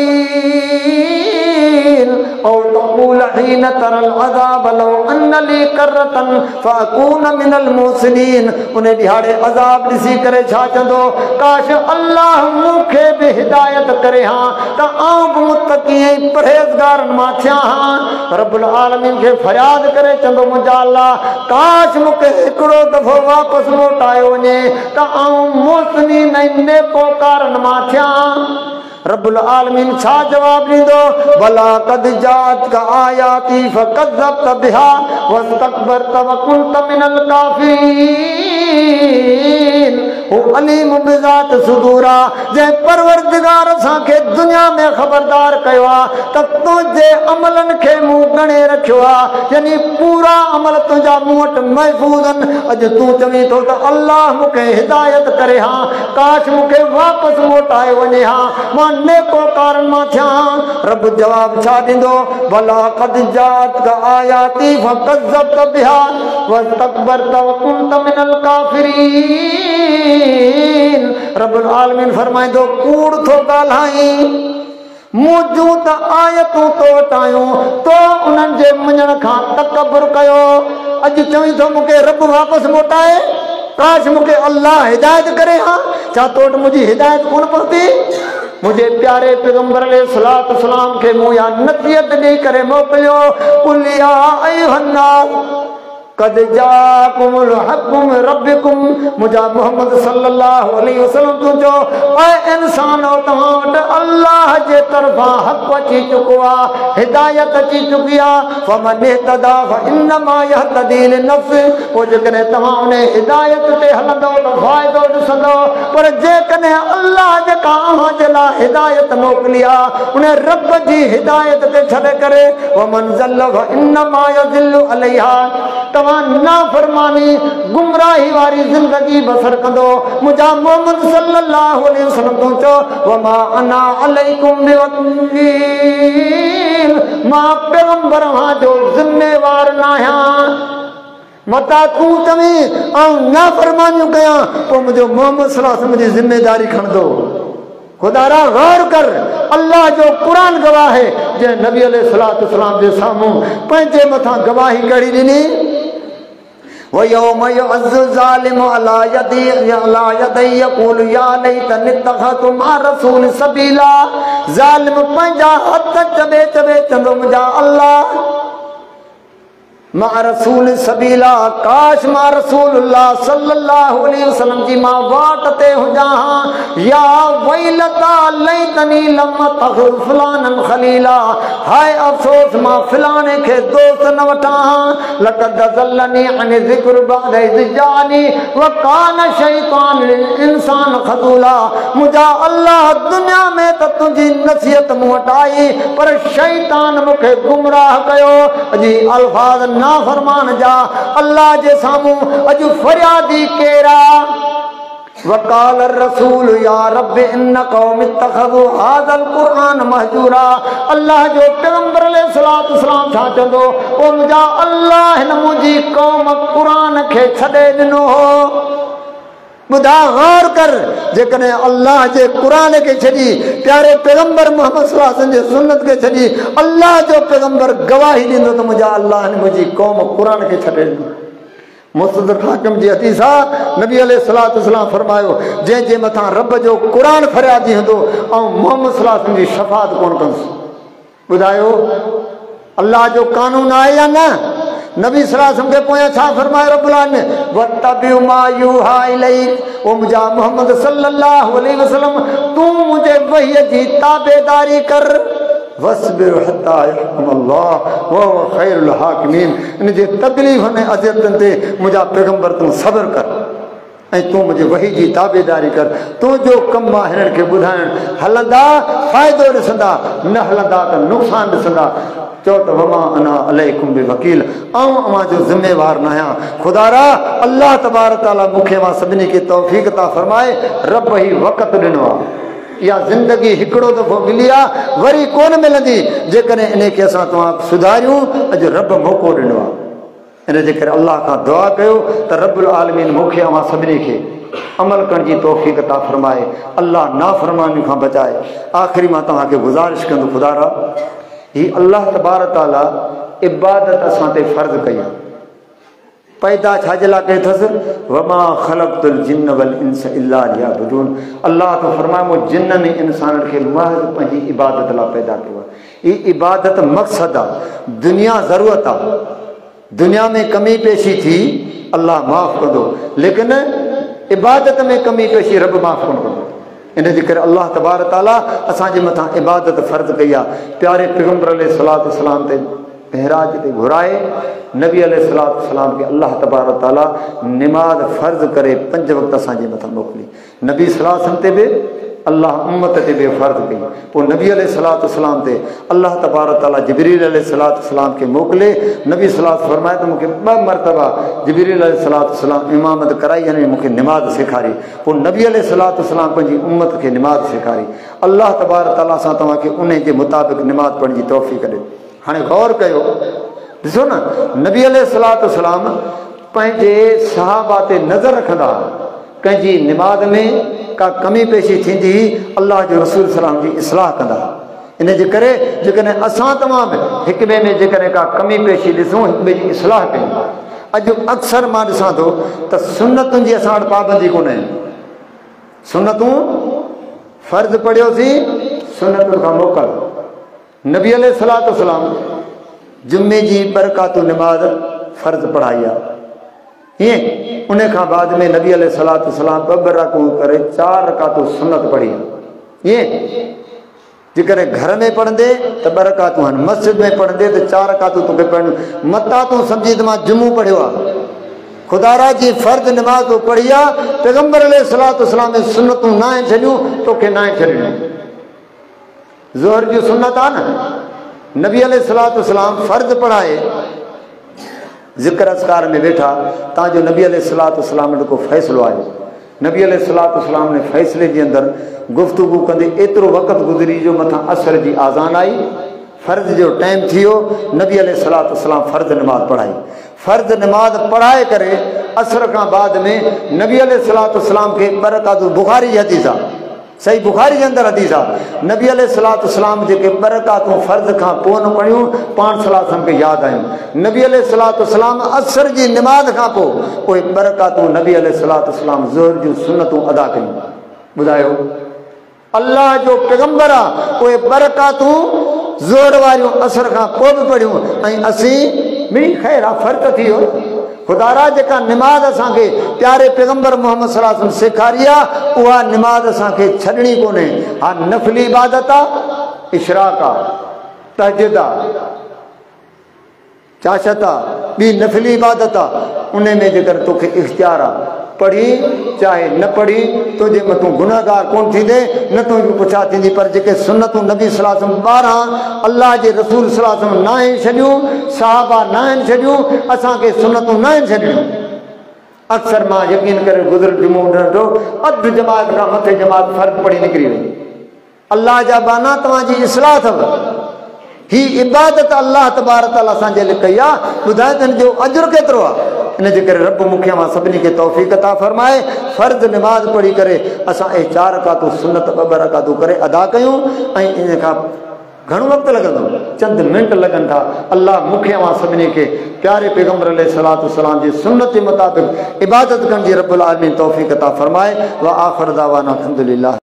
औ तकूल हीन तरल अज़ाब लौ अन्न ली करतन फअकून मिनल मुहसिनीन। उन ॾिहाड़े अज़ाब ॾिसी करे छा चवंदो, काश अल्लाह मूंखे बि हिदायत करे हा त आउं बि मुत्तकी ऐं परहेज़गारनि मां थियां हा। रब्बुल आलमीन खे फरियाद करे चवंदो, मुंहिंजा अल्लाह काश मूंखे हिकिड़ो दफ़ो वापसि मोटायो वञे त आउं मुहसिनीन ऐं नेकोकारनि मां थियां। रब्बुल आलमीन छा जवाब ॾींदो, भला कद जात का आयाती फकज़्ज़बत बिहा वस्तकबरत व कुंत मिनल काफ़िरीन। हू अलीम बिज़ात सुदूरा, जंहिं परवरदिगार असांखे दुनिया में ख़बरदार कयो आहे त तुंहिंजे अमलनि खे मूं ॻणे रखियो आहे, यानी पूरा अमल तुंहिंजा मूं वटि महफ़ूज़ आहिनि। अॼु तूं चवीं थो त अल्लाह मूंखे हिदायत करे हा, काश मूंखे वापसि मोटाए वञे हा, मां नेकोकारनि मां थियां। रब जवाब छा ॾींदो, भला क़द जात का आयाती फकज़्ज़बत बिहा वस्तकबरत व कुंत मिनल काफ़िरीन। रब्बुल आलमीन फरमाईंदो, कूड़ थो ॻाल्हाईं, मूं त आयतूं तो वटि आयूं, तो उन्हनि जे मञण खां तकबुर कयो। अॼु चवीं थो मूंखे रब वापसि मोटाए, काश मूंखे अल्लाह हिदायत करे हा, छा तो वटि मुंहिंजी हिदायत कोन पहुती? मुझे प्यारे पैगंबर अलैहिस्सलातु वस्सलाम के मूं या नसीहत ॾेई करे मोकिलियो, कुल या अय्युहन्नास कद जाकुमुल हक़्क़ु मिन रब्बिकुम। मुंहिंजा मोहम्मद सल्लल्लाहु अलैहि वसल्लम तूं चओ, ऐं इंसान तव्हां वटि अल्लाह जे तरफ़ां हक़ अची चुको आहे, हिदायत अची चुकी आहे। फमन इहतदा फइन्नमा यहतदी लिनफ्सिही। पोइ जेकॾहिं तव्हां उन हिदायत ते हलंदव त फ़ाइदो ॾिसंदव, पर जेकॾहिं अल्लाह जेका अव्हां जे लाइ हिदायत मोकिली आहे उन रब जी हिदायत ते छॾे करे वमन ज़ल्ल फइन्नमा यज़िल्लु अलैहा, नाफरमानी गुमराही वारी जिंदगी बसर कंदो। मुंहिंजा मोहम्मद सल्लल्लाहु अलैहि वसल्लम तूं चओ, वमा अना अलैकुम बिवकील, मां पैगंबर जो ज़िम्मेवार न आहियां। मता तूं चवीं ऐं नाफरमानियूं कयां, पोइ मुंहिंजो मोहम्मद सल्लल्लाहु अलैहि वसल्लम जी ज़िम्मेदारी खणंदो। खुदारा गौर कर, अल्लाह जो कुरान गवाह है, जंहिं नबी अलैहिस्सलातु वस्सलाम जे साम्हूं पंहिंजे मथां गवाही कढ़ी ॾिनी। वयौम युअज़्ज़ु ज़ालिमु अला यदैहि यक़ूलु या लैतनी इत्तख़ज़तु मअ रसूलि सबीला। ज़ालिम पंहिंजा हथ चबे चबे चवंदो, मुंहिंजा अल्लाह मा रसूल सबीला, काश मां रसूलुल्लाह सल्लल्लाहु अलैहि वसल्लम जी मां वाट ते हुजां हा। या वैलता लैतनी लम तख़ुज़ फलानन खलीला, हाय अफ़सोस मां फलाणे खे दोस्त न वठां हा। लक़द ज़ल्लनी अन ज़िक्र बअद इज़ जानी व कान शैतान लिल इंसान ख़ज़ूला। मुंहिंजा अल्लाह दुनिया में त तुंहिंजी नसीहत मूं वटि आई, पर शैतान मूंखे गुमराह कयो। अॼु अल्फाज़ नाफरमान जा अल्लाह जे साम्हूं अॼु फरियादी केरा। वकाल रसूल या रब इन कौम इत्तख़ज़ू हाज़ल क़ुरआन महजूरा। अल्लाह जो पैगंबर अलैहिस्सलातु वस्सलाम छा चवंदो, ओ मुंहिंजा अल्लाह हिन मुंहिंजी क़ौम क़ुरान खे छॾे ॾिनो हो। ॿुधा गौर कर, जेकॾहिं अल्लाह जे क़ुरान खे छॾी, प्यारे पैगंबर मोहम्मद सल्लल्लाहु अलैहि वसल्लम जे सुन्नत खे छॾी, अल्लाह जो पैगंबर गवाही ॾींदो त मुंहिंजा अल्लाह ने मुंहिंजी क़ौम क़ुरान खे छॾे ॾिनो। मुस्तदरक हाकिम जी हदीस आहे, नबी अलैहिस्सलातु वस्सलाम फरमायो जंहिंजे मथां रब जो क़ुरान फरियादी हूंदो ऐं मोहम्मद सल्लल्लाहु अलैहि वसल्लम जी शफ़ाअत कोन कंदुसि। ॿुधायो अल्लाह जो कानून आहे या न? नबी सल्लल्लाहु अलैहि वसल्लम के पोयां छा फरमायो रब्बुल आलमीन, वत्तबिउ मा यूहा इलैक, ओ मुंहिंजा मोहम्मद सल्लल्लाहु अलैहि वसल्लम तूं मुंहिंजे वही जी ताबेदारी कर, वस्बिर हत्ता यहकुमल्लाह व हुव खैरुल हाकिमीन। इन जे तकलीफ़ुनि ऐं अज़ियतुनि ते मुंहिंजा पैगंबर तूं सब्र कर ऐं तूं मुंहिंजे वही जी ताबेदारी कर। तुंहिंजो कमु आहे हिननि खे ॿुधाइणु, हलंदा फ़ाइदो ॾिसंदा, न हलंदा त नुक़सानु ॾिसंदा। चओ त वमा अना अलैकुम बिवकील, अवां जो ज़िम्मेवार न आहियां। खुदारा अल्लाह तबारक तआला मूंखे मां सभिनी खे तौफ़ीक़ अता फरमाए। रब ई वक़्तु ॾिनो आहे, इहा ज़िंदगी हिकिड़ो दफ़ो मिली आहे, वरी कोन मिलंदी। जेकॾहिं इन खे असां तव्हां सुधारियूं, अॼु रब मौक़ो ॾिनो आहे। इन जे करे अल्लाह खां दुआ कयो त रब्बुल आलमीन मूंखे अवां सभिनी खे अमल करण जी तौफ़ीक़ अता फरमाए, अल्लाह नाफ़रमानी खां बचाए। आख़िरी मां तव्हांखे गुज़ारिश कंदो, खुदारा ही अल्लाह तबारक तआला इबादत असां ते फ़र्ज़ कई आहे। पैदा छाजे लाइ कई अथसि, वमा ख़लक़तुल जिन्न वल इंस इल्ला लियअबुदून। अल्लाह तो फरमाए मूं जिन्ननि ऐं इंसाननि खे महज़ पंहिंजी इबादत लाइ पैदा कयो आहे। ही इबादत मक़सदु आहे, दुनिया ज़रूरत आहे। दुनिया में कमी पेशी थी अल्लाह माफ़ कंदो, लेकिन इबादत में कमी पेशी रब माफ़ कोन कंदो। इन जे करे अल्लाह तबारक तआला असांजे मथां इबादत फ़र्ज़ कई आहे। प्यारे पैगंबर अलैहिस्सलातु वस्सलाम ते महराज ते घुराए नबी अलैहिस्सलातु वस्सलाम खे अल्लाह तबारक तआला निमाज़ फ़र्ज़ करे 5 वक़्त असांजे मथां मोकिली। नबी सल्लल्लाहु अलैहि वसल्लम ते बि अल्लाह उम्मत ते बि फ़र्ज़ कई। पोइ नबी अलैहिस्सलातु वस्सलाम ते अल्लाह तबारक तआला जिब्रील अलैहिस्सलातु वस्सलाम खे मोकिले। नबी सल्लल्लाहु अलैहि वसल्लम फरमाए त मूंखे 2 मरतबा जिब्रील अलैहिस्सलातु वस्सलाम इमामत कराई, यानी मूंखे निमाज़ सेखारी। पोइ नबी अलैहिस्सलातु वस्सलाम पंहिंजी उम्मत खे निमाज़ सेखारी। अल्लाह तबारक तआला सां तव्हांखे उन जे मुताबिक़ निमाज़ पढ़ण जी तौफ़ीक़ ॾे। हाणे गौर कयो, ॾिसो न, नबी अलैहिस्सलातु वस्सलाम पंहिंजे सहाबा ते नज़र रखंदा, कंहिंजी निमाज़ में का कमी पेशी थींदी अल्लाह जो रसूल सलाम जी इस्लाह कंदा। इन जे करे जेकॾहिं असां तमाम हिक ॿिए में जेकॾहिं का कमी पेशी ॾिसूं, हिक ॿिए जी इस्लाह कयूं। अॼु अक्सर मां ॾिसां थो त सुन्नतुनि जी असां वटि पाबंदी कोन्हे। सुन्नतूं फ़र्ज़ पढ़ियोसीं, सुन्नतुनि खां मोकल। नबी अलैहिस्सलातु वस्सलाम जुमे जी बरकातु निमाज़ फ़र्ज़ पढ़ाई आहे। हीअं उन खां बाद में नबी अलैहिस्सलातु वस्सलाम 2 रकातूं करे 4 रकातूं सुन्नत पढ़ी। हीअं जेकॾहिं घर में पढ़ंदे त 2 रकातूं आहिनि, मस्जिद में पढ़ंदे त 4 रकातूं तोखे पढ़णियूं। मता तूं सम्झी त मां जुमो पढ़ियो आहे, खुदारा जी फ़र्ज़ निमाज़ तूं पढ़ी आहे। पैगंबर अलैहिस्सलातु वस्सलाम में सुन्नतूं न आहिनि छॾियूं, तोखे न आहिनि छॾियूं। ज़ोहर जी सुन्नत आहे न, नबी अलैहिस्सलातु वस्सलाम फ़र्ज़ पढ़ाए ज़िक्र अस्कार में वेठा, तव्हांजो नबी अलैहिस्सलातु वस्सलाम जो को फ़ैसिलो आयो। नबी अलैहिस्सलातु वस्सलाम ने फ़ैसिले जे अंदरि गुफ़्तगू कंदे एतिरो वक़्तु गुज़री जो मथां असर जी आज़ान आई, फ़र्ज़ जो टाइम थी वियो। नबी अलैहिस्सलातु वस्सलाम फ़र्ज़ निमाज़ पढ़ाई। फ़र्ज़ निमाज़ पढ़ाए करे असर खां बाद में नबी अलैहिस्सलातु वस्सलाम खे 2 रकातूं, बुख़ारी जी हदीस आहे, सही बुख़ारी जे अंदरि हदीस आहे, नबी अलैहिस्सलातु वस्सलाम जेके 2 रकातूं फ़र्ज़ खां पोइ न पढ़ियूं, पाण सल्लल्लाहु अलैहि वसल्लम खे यादि आयूं। नबी अलैहिस्सलातु वस्सलाम असर जी निमाज़ खां पोइ 2 रकातूं नबी अलैहिस्सलातु वस्सलाम ज़ोहर जूं सुन्नतूं अदा कयूं। ॿुधायो, अल्लाह जो पैगंबर आहे, उहे 2 रकातूं ज़ोहर वारियूं असर खां पोइ बि पढ़ियूं, ऐं असीं बि ख़ैर आहे, फ़र्क़ु थी वियो। खुदारा जेका निमाज़ असांखे प्यारे पैगंबर मोहम्मद सल्लल्लाहु अलैहि वसल्लम सेखारी आहे, उहा निमाज़ असांखे छॾणी कोन्हे। हा, नफ़ली इबादत आहे, इशराक आहे, तहज्जुद आहे, चाशत आहे, ॿी नफ़ली इबादत आहे। उन में जेकर तोखे इख़्तियार आहे, पढ़ी चाहे न पढ़ी, तुंहिंजे मथां गुनहगार कोन थींदे, न तुंहिंजी पुछा थींदी। पर जेके सुन्नतूं नबी सल्लल्लाहु अलैहि वसल्लम 12 अल्लाह जे रसूल सल्लल्लाहु अलैहि वसल्लम न आहिनि छॾियूं, सहाबा न आहिनि छॾियूं, असांखे सुन्नतूं न आहिनि छॾियूं। अक्सर मां यकीन करे गुज़िर जुमो ॾिठो, अधु जमात खां मथे जमात फ़र्क़ु पढ़ी निकिरी वई। अल्लाह जा बाना तव्हांजी इस्लाह अथव। ही इबादत अल्लाह तबारक तआला असांजे लाइ कई आहे। ॿुधाए त हिन जो अजुर केतिरो आहे। इन जे करे रब मूंखे मां सभिनी खे तौफ़ीक़ अता फ़रमाए। फ़र्ज़ निमाज़ पढ़ी करे असां 4 रकातूं सुन्नत 2 रकातूं करे अदा कयूं, ऐं इन खां घणो वक्त लगंदो, चंद मिनट लगन था। अल्लाह मूंखे अवां सभिनी खे प्यारे पैगंबर अलैहिस्सलातु वस्सलाम जी सुन्नत जे मुताबिक़ इबादत करण जी रब्बुल आलमीन तौफ़ीक़ अता फरमाए। व आखिर दावाना अल्हम्दुलिल्लाह।